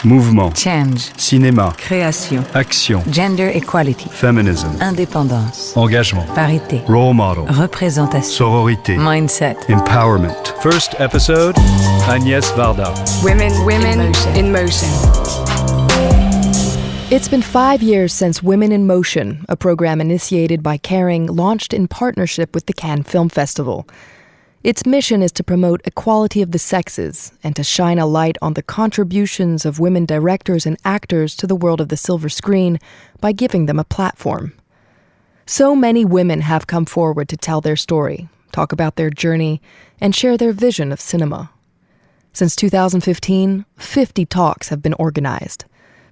Mouvement. Change. Cinéma. Création. Action. Gender equality. Feminism. Indépendance. Engagement. Parité. Role model. Représentation. Sororité. Mindset. Empowerment. First episode, Agnes Varda. Women in motion. It's been 5 years since Women in Motion, a program initiated by Caring, launched in partnership with the Cannes Film Festival. Its mission is to promote equality of the sexes and to shine a light on the contributions of women directors and actors to the world of the silver screen by giving them a platform. So many women have come forward to tell their story, talk about their journey, and share their vision of cinema. Since 2015, 50 talks have been organized.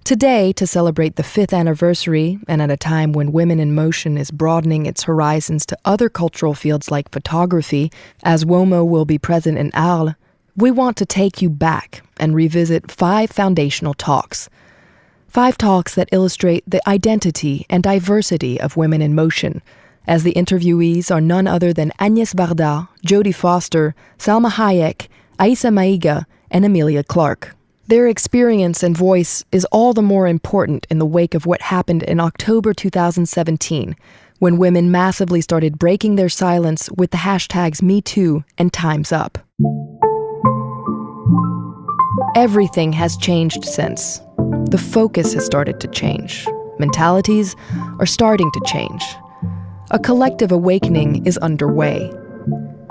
Today, to celebrate the 5th anniversary, and at a time when Women in Motion is broadening its horizons to other cultural fields like photography, as WOMO will be present in Arles, we want to take you back and revisit 5 foundational talks. 5 talks that illustrate the identity and diversity of Women in Motion, as the interviewees are none other than Agnes Varda, Jodie Foster, Salma Hayek, Aissa Maiga, and Emilia Clarke. Their experience and voice is all the more important in the wake of what happened in October 2017, when women massively started breaking their silence with the hashtags #MeToo and Time's Up. Everything has changed since. The focus has started to change. Mentalities are starting to change. A collective awakening is underway.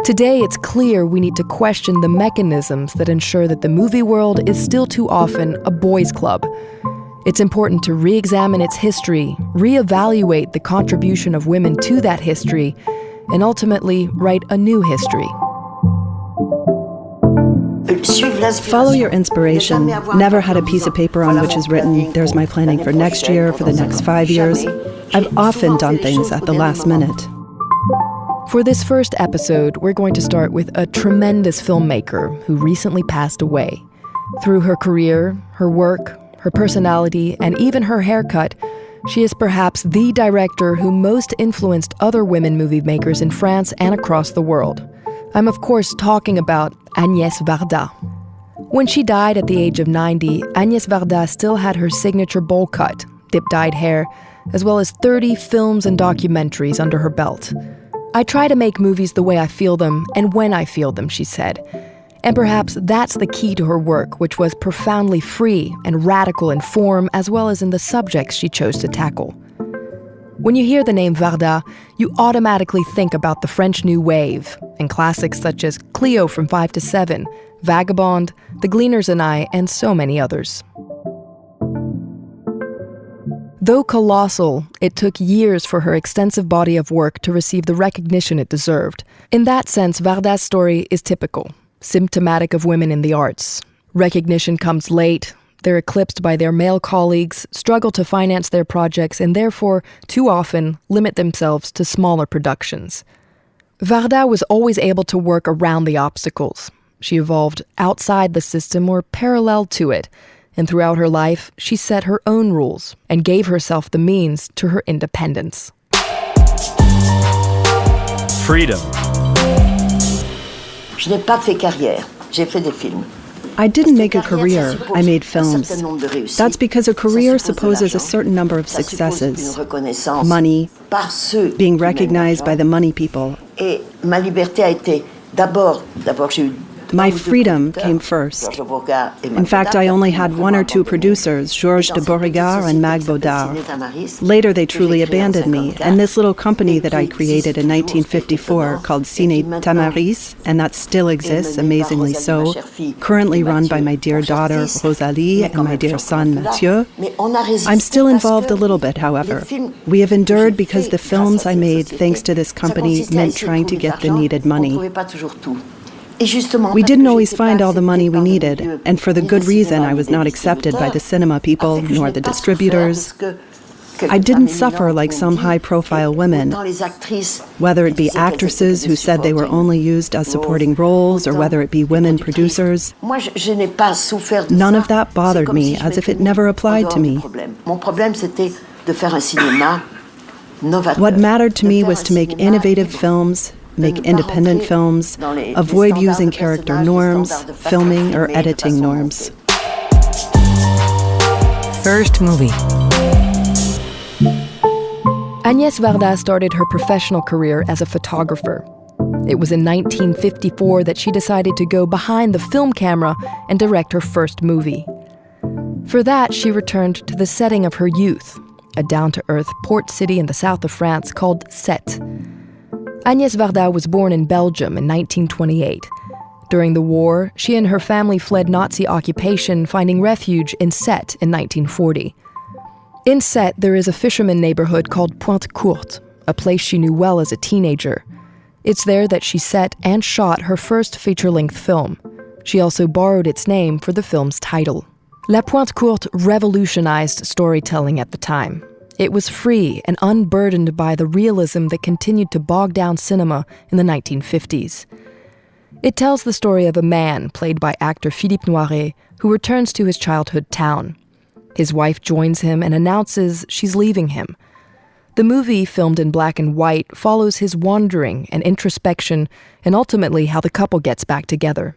Today, it's clear we need to question the mechanisms that ensure that the movie world is still too often a boys' club. It's important to re-examine its history, re-evaluate the contribution of women to that history, and ultimately write a new history. Follow your inspiration. Never had a piece of paper on which is written, there's my planning for next year, for the next 5 years. I've often done things at the last minute. For this first episode, we're going to start with a tremendous filmmaker who recently passed away. Through her career, her work, her personality, and even her haircut, she is perhaps the director who most influenced other women movie makers in France and across the world. I'm of course talking about Agnes Varda. When she died at the age of 90, Agnes Varda still had her signature bowl cut, dip-dyed hair, as well as 30 films and documentaries under her belt. I try to make movies the way I feel them and when I feel them, she said. And perhaps that's the key to her work, which was profoundly free and radical in form as well as in the subjects she chose to tackle. When you hear the name Varda, you automatically think about the French New Wave and classics such as Cleo from 5 to 7, Vagabond, The Gleaners and I, and so many others. Though colossal, it took years for her extensive body of work to receive the recognition it deserved. In that sense, Varda's story is typical, symptomatic of women in the arts. Recognition comes late, they're eclipsed by their male colleagues, struggle to finance their projects, and therefore, too often, limit themselves to smaller productions. Varda was always able to work around the obstacles. She evolved outside the system or parallel to it, and throughout her life, she set her own rules and gave herself the means to her independence. Freedom. Je n'ai pas fait carrière, j'ai fait des films. I didn't make a career, I made films. That's because a career supposes a certain number of successes. Money, being recognized by the money people. Et ma liberté a été d'abord j'ai eu. My freedom came first. In fact, I only had 1 or 2 producers, Georges de Beauregard and Mag Baudard. Later, they truly abandoned me, and this little company that I created in 1954 called Ciné Tamaris, and that still exists, amazingly so, currently run by my dear daughter, Rosalie, and my dear son, Mathieu. I'm still involved a little bit, however. We have endured because the films I made, thanks to this company, meant trying to get the needed money. We didn't always find all the money we needed, and for the good reason I was not accepted by the cinema people nor the distributors. I didn't suffer like some high-profile women, whether it be actresses who said they were only used as supporting roles or whether it be women producers. None of that bothered me, as if it never applied to me. What mattered to me was to make innovative films, make independent films, avoid using character norms, filming or editing norms. First movie. Agnes Varda started her professional career as a photographer. It was in 1954 that she decided to go behind the film camera and direct her first movie. For that, she returned to the setting of her youth, a down-to-earth port city in the south of France called Sète. Agnes Varda was born in Belgium in 1928. During the war, she and her family fled Nazi occupation, finding refuge in Sète in 1940. In Sète, there is a fisherman neighborhood called Pointe Courte, a place she knew well as a teenager. It's there that she set and shot her first feature-length film. She also borrowed its name for the film's title. La Pointe Courte revolutionized storytelling at the time. It was free and unburdened by the realism that continued to bog down cinema in the 1950s. It tells the story of a man, played by actor Philippe Noiret, who returns to his childhood town. His wife joins him and announces she's leaving him. The movie, filmed in black and white, follows his wandering and introspection, and ultimately how the couple gets back together.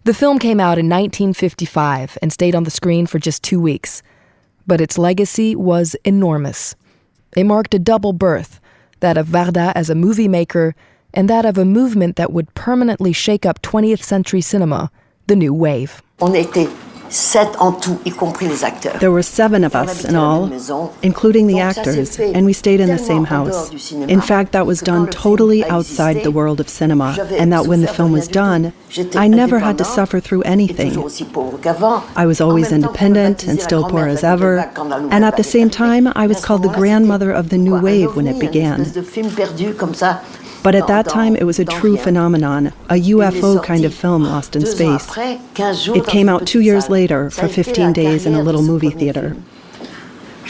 The film came out in 1955 and stayed on the screen for just 2 weeks. But its legacy was enormous. It marked a double birth, that of Varda as a movie maker and that of a movement that would permanently shake up 20th century cinema, the New Wave. On était 7 en tout, y compris les acteurs. There were 7 of us in all, including the actors, and we stayed in the same house. In fact, that was done totally outside the world of cinema, and that when the film was done, I never had to suffer through anything. I was always independent and still poor as ever, and at the same time, I was called the grandmother of the New Wave when it began. But at that time, it was a true phenomenon, a UFO kind of film lost in space. It came out 2 years later for 15 days in a little movie theater.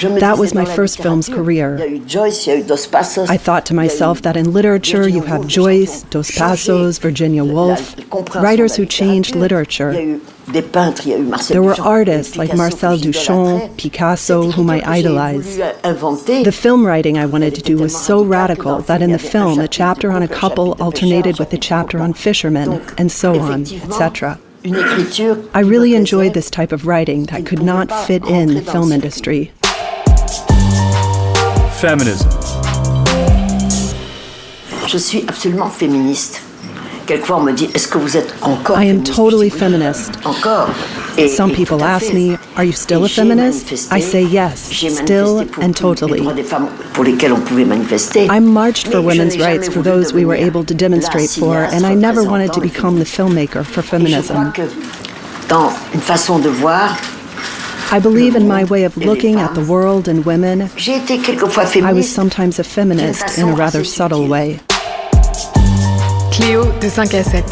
That was my first film's career. I thought to myself that in literature you have Joyce, Dos Passos, Virginia Woolf, writers who changed literature. There were artists like Marcel Duchamp, Picasso, whom I idolized. The film writing I wanted to do was so radical that in the film a chapter on a couple alternated with a chapter on fishermen, and so on, etc. I really enjoyed this type of writing that could not fit in the film industry. Feminism. Je suis absolument féministe. Quelquefois, on me dit, est-ce que vous êtes encore I am totally feminist. Encore. Some people ask me, are you still a feminist? I say yes, still and totally. I marched for women's rights for those we were able to demonstrate for, and I never wanted to become the filmmaker for feminism. I believe in my way of looking at the world and women. I was sometimes a feminist in a rather subtle way. Cléo de 5 à 7.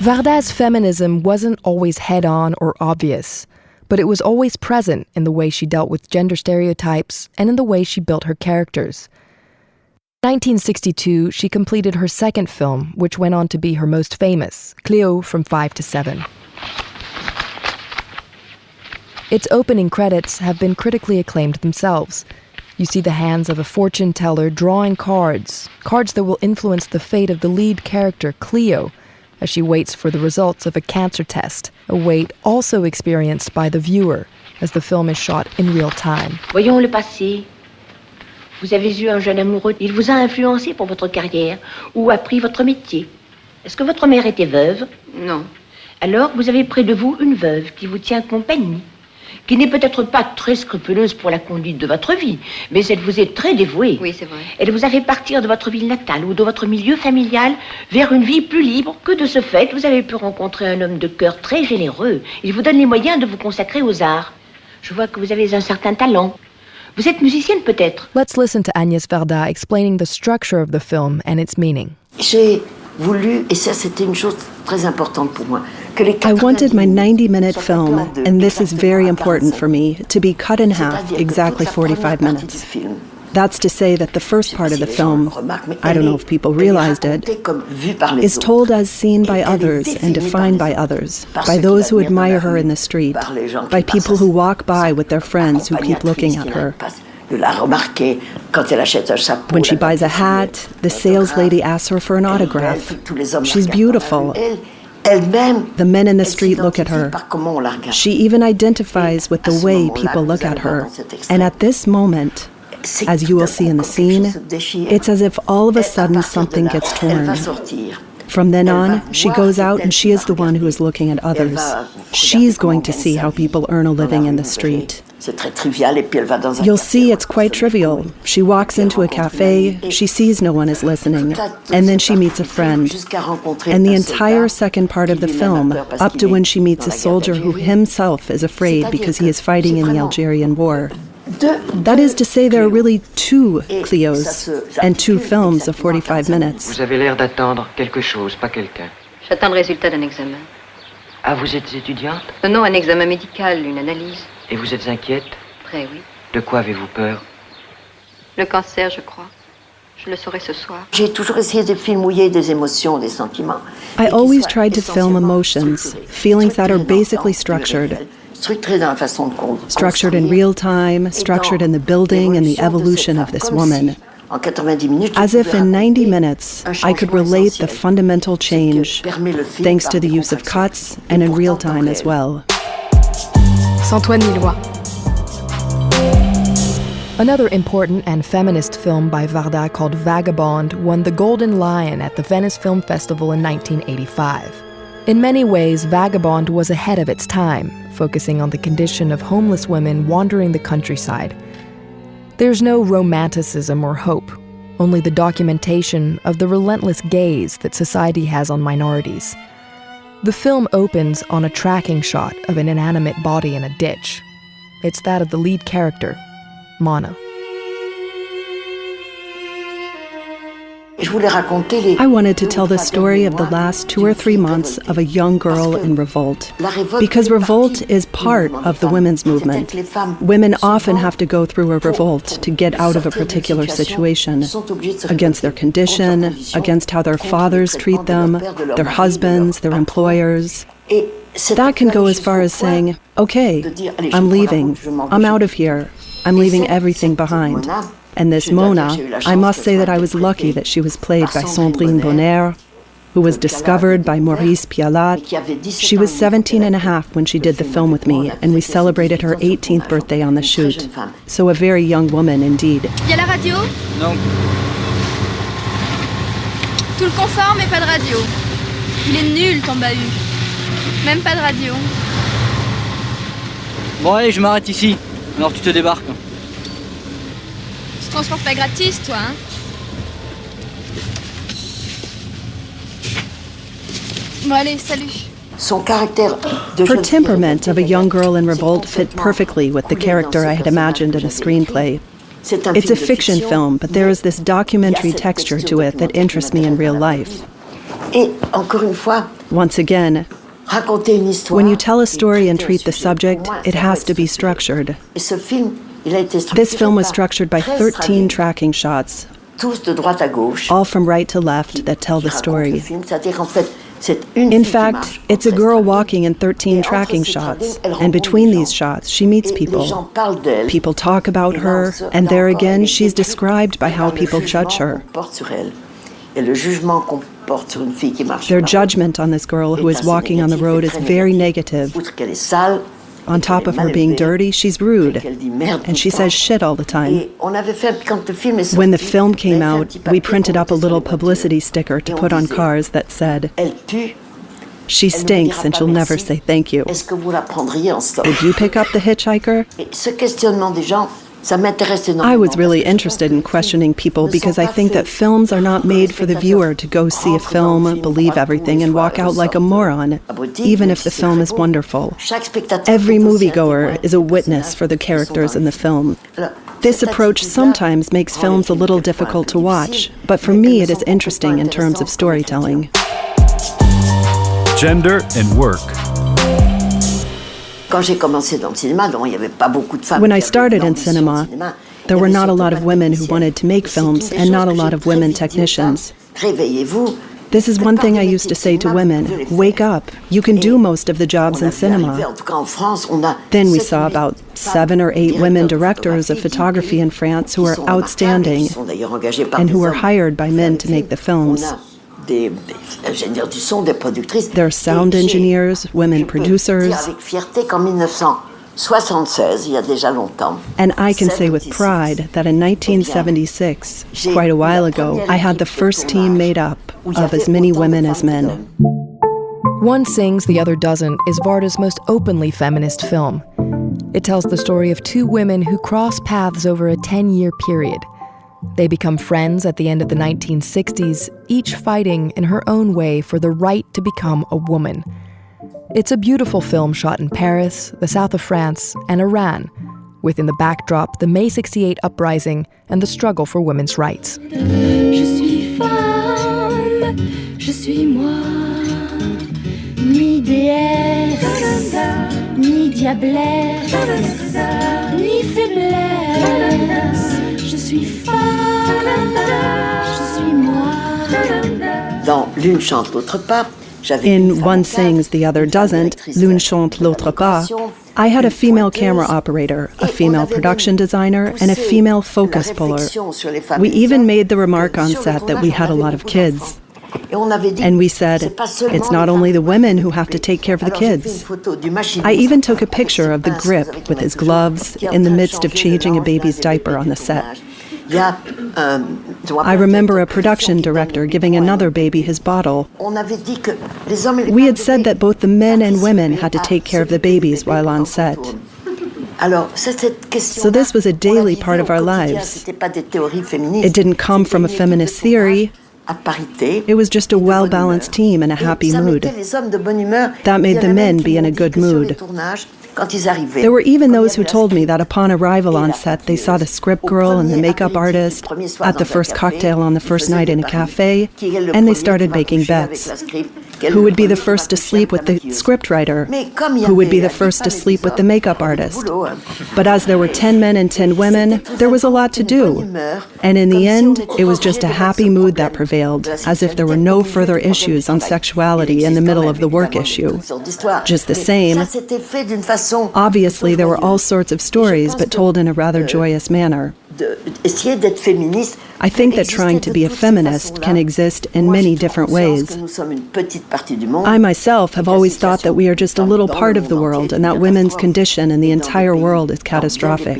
Varda's feminism wasn't always head-on or obvious, but it was always present in the way she dealt with gender stereotypes and in the way she built her characters. In 1962, she completed her second film, which went on to be her most famous, Cléo from 5 to 7. Its opening credits have been critically acclaimed themselves. You see the hands of a fortune teller drawing cards that will influence the fate of the lead character, Cleo, as she waits for the results of a cancer test, a wait also experienced by the viewer as the film is shot in real time. Voyons le passé. Vous avez eu un jeune amoureux. Il vous a influencé pour votre carrière ou appris votre métier. Est-ce que votre mère était veuve? Non. Alors, vous avez près de vous une veuve qui vous tient compagnie, qui n'est peut-être pas très scrupuleuse pour la conduite de votre vie, mais elle vous est très dévouée. Oui, c'est vrai. Elle vous a fait partir de votre ville natale ou de votre milieu familial vers une vie plus libre que de ce fait, vous avez pu rencontrer un homme de cœur très généreux. Il vous donne les moyens de vous consacrer aux arts. Je vois que vous avez un certain talent. Vous êtes musicienne peut-être. Let's listen to Agnes Varda explaining the structure of the film and its meaning. J'ai voulu, et ça c'était une chose très importante pour moi, que les I wanted my 90-minute film, and this is very important for me, to be cut in half, exactly 45 minutes. That's to say that the first part of the film, I don't know if people realized it, is told as seen by others and defined by others, by those who admire her in the street, by people who walk by with their friends who keep looking at her. When she buys a hat, the sales lady asks her for an autograph. She's beautiful. The men in the street look at her. She even identifies with the way people look at her. And at this moment, as you will see in the scene, it's as if all of a sudden something gets torn. From then on, she goes out and she is the one who is looking at others. She's going to see how people earn a living in the street. You'll see it's quite trivial. She walks into a cafe, she sees no one is listening, and then she meets a friend. And the entire second part of the film, up to when she meets a soldier who himself is afraid because he is fighting in the Algerian War. That is to say, there are really two Clios and two films of 45 minutes. Vous avez l'air d'attendre quelque chose, pas quelqu'un. J'attends le résultat d'un examen. Ah, vous êtes étudiante? Non, un examen médical, une analyse. Et vous êtes inquiète? Très, oui. De quoi avez-vous peur? Le cancer, je crois. Je le saurai ce soir. J'ai toujours essayé de filmouiller des émotions, des sentiments. I always tried to film emotions, feelings that are basically structured. Structured in real time, structured in the building and the evolution of this woman. As if in 90 minutes, I could relate the fundamental change, thanks to the use of cuts and in real time as well. S'Antoine Millois. Another important and feminist film by Varda called Vagabond won the Golden Lion at the Venice Film Festival in 1985. In many ways, Vagabond was ahead of its time, focusing on the condition of homeless women wandering the countryside. There's no romanticism or hope, only the documentation of the relentless gaze that society has on minorities. The film opens on a tracking shot of an inanimate body in a ditch. It's that of the lead character, Mana. I wanted to tell the story of the last 2 or 3 months of a young girl in revolt. Because revolt is part of the women's movement. Women often have to go through a revolt to get out of a particular situation, against their condition, against how their fathers treat them, their husbands, their employers. That can go as far as saying, okay, I'm leaving, I'm out of here, I'm leaving everything behind. And this Mona, I must say that I was lucky that she was played by Sandrine Bonnaire, who was discovered by Maurice Pialat. She was 17 and a half when she did the film with me, and we celebrated her 18th birthday on the shoot. So a very young woman indeed. Y a la radio? Non. Tout le confort, mais pas de radio. Il est nul ton bahut. Même pas de radio. Bon allez, je m'arrête ici. Alors tu te débarques. Tu transportes pas gratis, toi, hein? Bon, allez, salut. Her temperament of a young girl in revolt fit perfectly with the character I had imagined in a screenplay. It's a fiction film, but there is this documentary texture to it that interests me in real life. Once again, when you tell a story and treat the subject, it has to be structured. This film was structured by 13 tracking shots, all from right to left, that tell the story. In fact, it's a girl walking in 13 tracking shots, and between these shots, she meets people. People talk about her, and there again, she's described by how people judge her. Their judgment on this girl who is walking on the road is very negative. On top of her being dirty, she's rude, and she says shit all the time. When the film came out, we printed up a little publicity sticker to put on cars that said, "She stinks and she'll never say thank you." Would you pick up the hitchhiker? I was really interested in questioning people because I think that films are not made for the viewer to go see a film, believe everything, and walk out like a moron, even if the film is wonderful. Every moviegoer is a witness for the characters in the film. This approach sometimes makes films a little difficult to watch, but for me it is interesting in terms of storytelling. Gender and work. When I started in cinema, there were not a lot of women who wanted to make films and not a lot of women technicians. This is one thing I used to say to women, wake up, you can do most of the jobs in cinema. Then we saw about 7 or 8 women directors of photography in France who are outstanding and who were hired by men to make the films. des ingénieurs du son, des productrices. There are sound engineers, women producers. Je peux dire avec fierté qu'en 1976, il y a déjà longtemps. And I can say with pride that in 1976, quite a while ago, I had the first team made up of as many women as men. One Sings, the Other Doesn't is Varda's most openly feminist film. It tells the story of two women who cross paths over a 10-year period. They become friends at the end of the 1960s, each fighting in her own way for the right to become a woman. It's a beautiful film shot in Paris, the south of France, and Iran, with in the backdrop the May 68 uprising and the struggle for women's rights. Je suis femme, je suis moi, ni déesse, ni diablesse, ni faiblesse. Je suis femme, je suis moi. Dans L'une chante, l'autre pas, in One Sings, the Other Doesn't, L'une chante, l'autre pas, I had a female camera operator, a female production designer, and a female focus puller. We even made the remark on set that we had a lot of kids. And we said, it's not only the women who have to take care of the kids. I even took a picture of the grip with his gloves in the midst of changing a baby's diaper on the set. I remember a production director giving another baby his bottle. We had said that both the men and women had to take care of the babies while on set. So this was a daily part of our lives. It didn't come from a feminist theory. It was just a well-balanced team and a happy mood. That made the men be in a good mood. There were even those who told me that upon arrival on set, they saw the script girl and the makeup artist at the first cocktail on the first night in a cafe, and they started making bets. Who would be the first to sleep with the scriptwriter? Who would be the first to sleep with the makeup artist? But as there were 10 men and 10 women, there was a lot to do. And in the end, it was just a happy mood that prevailed, as if there were no further issues on sexuality in the middle of the work issue. Just the same, obviously there were all sorts of stories, but told in a rather joyous manner. I think that trying to be a feminist can exist in many different ways. I myself have always thought that we are just a little part of the world and that women's condition in the entire world is catastrophic.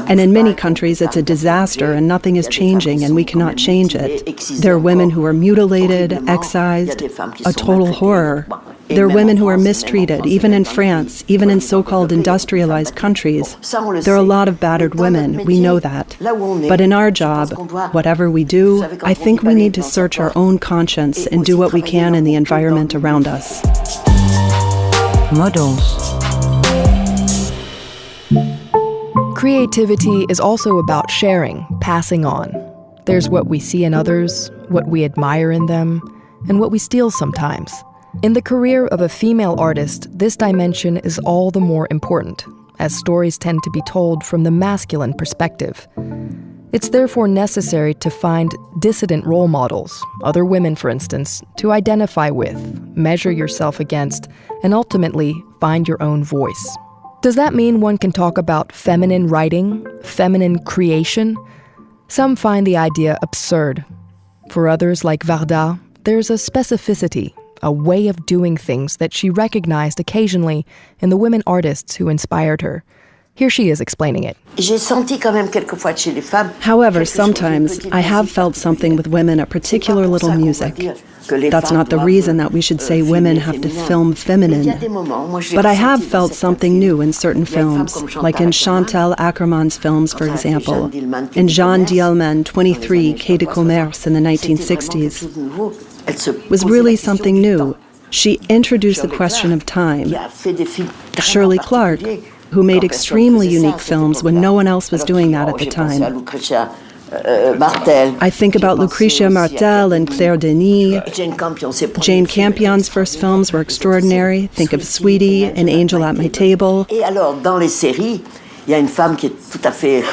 And in many countries it's a disaster and nothing is changing and we cannot change it. There are women who are mutilated, excised, a total horror. There are women who are mistreated, even in France, even in so-called industrialized countries. There are a lot of battered women, we know that. But in our job, whatever we do, I think we need to search our own conscience and do what we can in the environment around us. Models. Creativity is also about sharing, passing on. There's what we see in others, what we admire in them, and what we steal sometimes. In the career of a female artist, this dimension is all the more important, as stories tend to be told from the masculine perspective. It's therefore necessary to find dissident role models, other women for instance, to identify with, measure yourself against, and ultimately find your own voice. Does that mean one can talk about feminine writing, feminine creation? Some find the idea absurd. For others, like Varda, there's a specificity, a way of doing things that she recognized occasionally in the women artists who inspired her. Here she is explaining it. However, sometimes I have felt something with women, a particular little music. That's not the reason that we should say women have to film feminine. But I have felt something new in certain films, like in Chantal Akerman's films, for example, in Jeanne Dielman, 23, Quai de Commerce in the 1960s. Was really something new. She introduced the question of time. Shirley Clark, who made extremely unique films when no one else was doing that at the time. I think about Lucretia Martel and Claire Denis. Jane Campion's first films were extraordinary. Think of Sweetie, An Angel at My Table.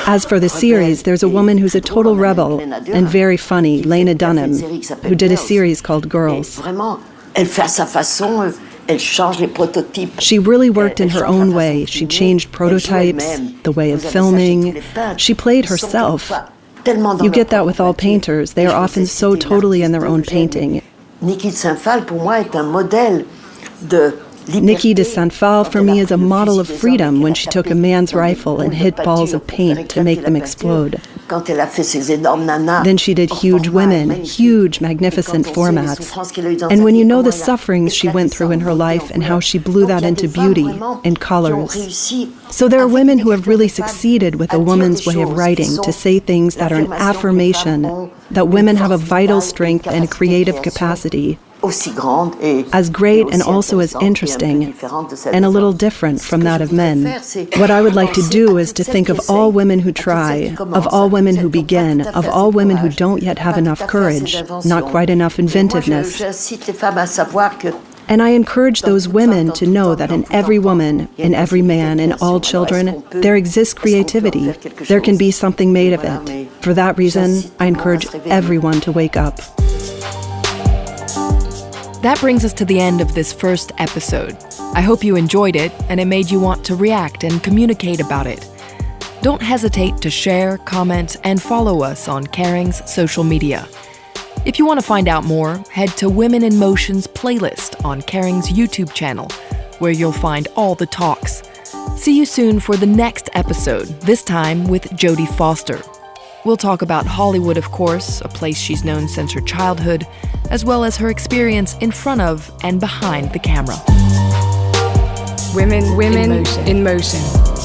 As for the series, there's a woman who's a total rebel and very funny, Lena Dunham, who did a series called Girls. She really worked in her own way. She changed prototypes, the way of filming. She played herself. You get that with all painters. They are often so totally in their own painting. Niki de Saint-Phal, pour moi, est un modèle de Niki de Saint-Phal for me is a model of freedom when she took a man's rifle and hit balls of paint to make them explode. Then she did huge women, huge, magnificent formats. And when you know the sufferings she went through in her life and how she blew that into beauty and colors. So there are women who have really succeeded with a woman's way of writing to say things that are an affirmation that women have a vital strength and a creative capacity as great and also as interesting and a little different from that of men. What I would like to do is to think of all women who try, of all women who begin, of all women who don't yet have enough courage, not quite enough inventiveness. And I encourage those women to know that in every woman, in every man, in all children, there exists creativity. There can be something made of it. For that reason, I encourage everyone to wake up. That brings us to the end of this first episode. I hope you enjoyed it and it made you want to react and communicate about it. Don't hesitate to share, comment, and follow us on Caring's social media. If you want to find out more, head to Women in Motion's playlist on Caring's YouTube channel, where you'll find all the talks. See you soon for the next episode, this time with Jodie Foster. We'll talk about Hollywood, of course, a place she's known since her childhood, as well as her experience in front of and behind the camera. Women in motion.